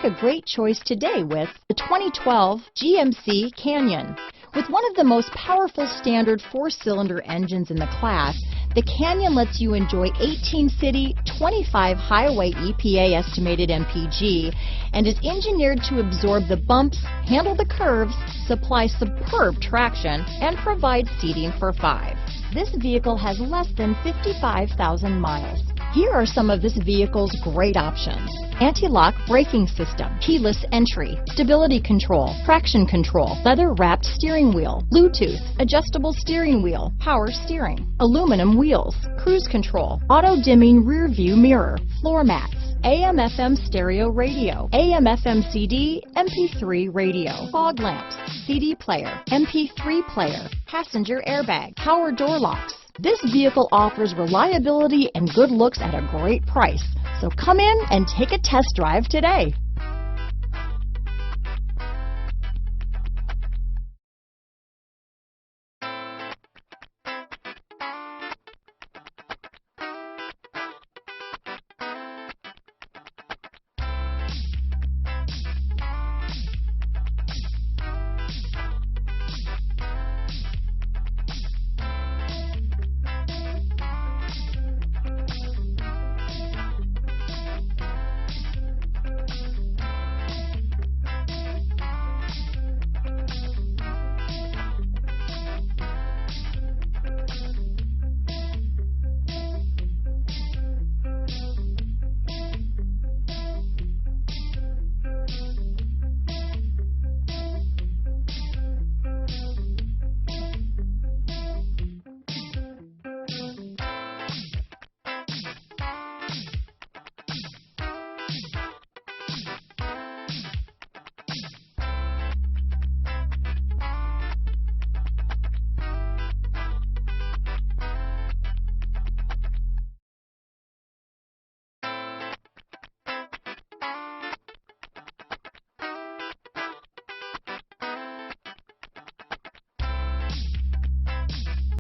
a great choice today with the 2012 GMC Canyon. With one of the most powerful standard 4-cylinder engines in the class, the Canyon lets you enjoy 18 city, 25 highway EPA estimated MPG, and is engineered to absorb the bumps, handle the curves, supply superb traction, and provide seating for 5. This vehicle has less than 55,000 miles. Here are some of this vehicle's great options: anti-lock braking system, keyless entry, stability control, traction control, leather-wrapped steering wheel, Bluetooth, adjustable steering wheel, power steering, aluminum wheels, cruise control, auto-dimming rear view mirror, floor mats, AM/FM stereo radio, AM/FM CD, MP3 radio, fog lamps, CD player, MP3 player, passenger airbag, power door locks. This vehicle offers reliability and good looks at a great price. So come in and take a test drive today.